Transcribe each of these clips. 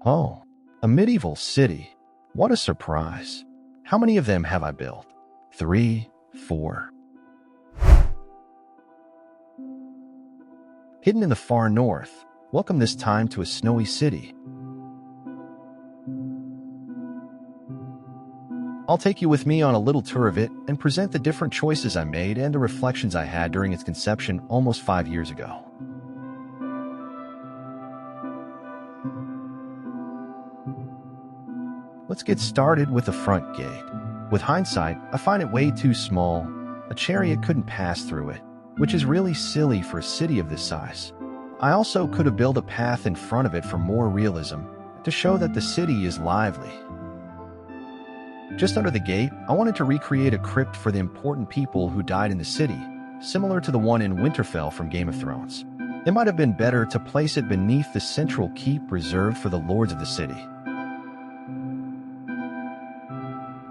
Oh, a medieval city. What a surprise. How many of them have I built? 3, 4. Hidden in the far north, welcome this time to a snowy city. I'll take you with me on a little tour of it and present the different choices I made and the reflections I had during its conception almost 5 years ago. Let's get started with the front gate. With hindsight, I find it way too small. A chariot couldn't pass through it, which is really silly for a city of this size. I also could have built a path in front of it for more realism, to show that the city is lively. Just under the gate, I wanted to recreate a crypt for the important people who died in the city, similar to the one in Winterfell from Game of Thrones. It might have been better to place it beneath the central keep reserved for the lords of the city.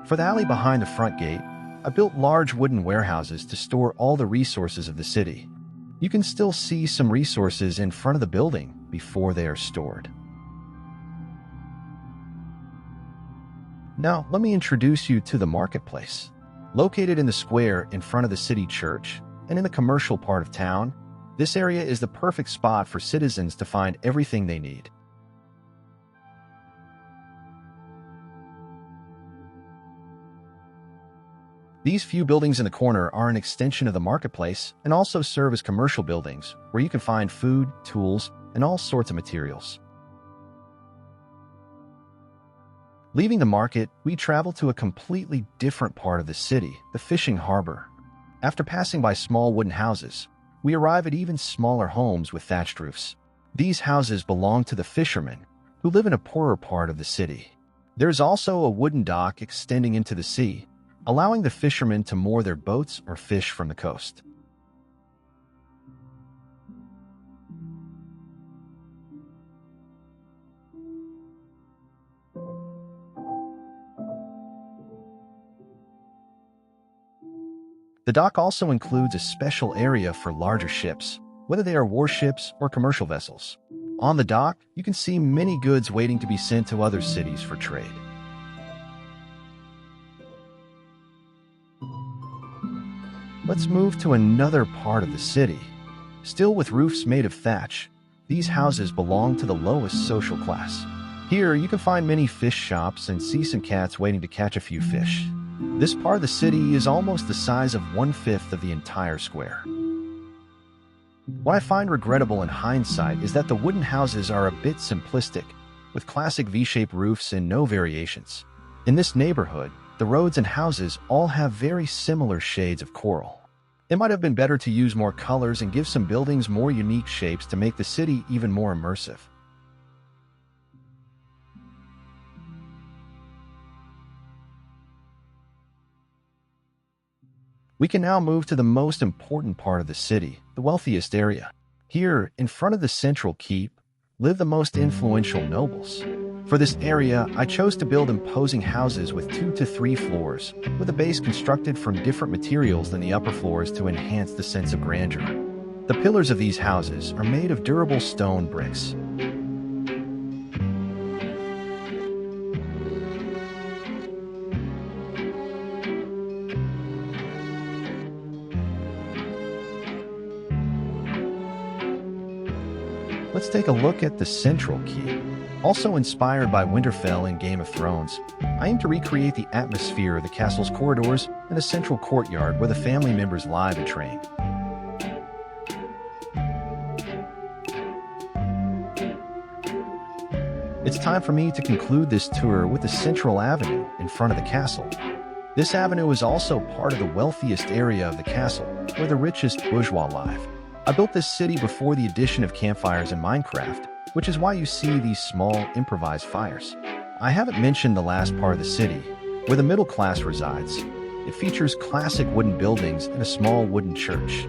For the alley behind the front gate, I built large wooden warehouses to store all the resources of the city. You can still see some resources in front of the building before they are stored. Now, let me introduce you to the marketplace. Located in the square in front of the city church and in the commercial part of town, this area is the perfect spot for citizens to find everything they need. These few buildings in the corner are an extension of the marketplace and also serve as commercial buildings where you can find food, tools, and all sorts of materials. Leaving the market, we travel to a completely different part of the city, the fishing harbor. After passing by small wooden houses, we arrive at even smaller homes with thatched roofs. These houses belong to the fishermen, who live in a poorer part of the city. There is also a wooden dock extending into the sea, allowing the fishermen to moor their boats or fish from the coast. The dock also includes a special area for larger ships, whether they are warships or commercial vessels. On the dock, you can see many goods waiting to be sent to other cities for trade. Let's move to another part of the city. Still with roofs made of thatch, these houses belong to the lowest social class. Here, you can find many fish shops and see some cats waiting to catch a few fish. This part of the city is almost the size of 1/5 of the entire square. What I find regrettable in hindsight is that the wooden houses are a bit simplistic, with classic V-shaped roofs and no variations. In this neighborhood, the roads and houses all have very similar shades of coral. It might have been better to use more colors and give some buildings more unique shapes to make the city even more immersive. We can now move to the most important part of the city, the wealthiest area. Here, in front of the central keep, live the most influential nobles. For this area, I chose to build imposing houses with 2 to 3 floors, with a base constructed from different materials than the upper floors to enhance the sense of grandeur. The pillars of these houses are made of durable stone bricks. Let's take a look at the central keep. Also inspired by Winterfell in Game of Thrones, I aim to recreate the atmosphere of the castle's corridors and a central courtyard where the family members live and train. It's time for me to conclude this tour with the central avenue in front of the castle. This avenue is also part of the wealthiest area of the castle, where the richest bourgeois live. I built this city before the addition of campfires in Minecraft, which is why you see these small, improvised fires. I haven't mentioned the last part of the city, where the middle class resides. It features classic wooden buildings and a small wooden church.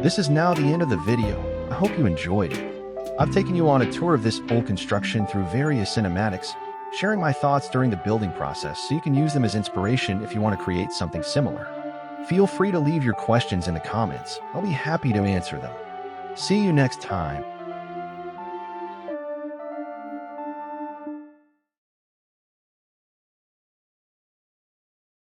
This is now the end of the video. I hope you enjoyed it. I've taken you on a tour of this old construction through various cinematics, sharing my thoughts during the building process so you can use them as inspiration if you want to create something similar. Feel free to leave your questions in the comments. I'll be happy to answer them. See you next time.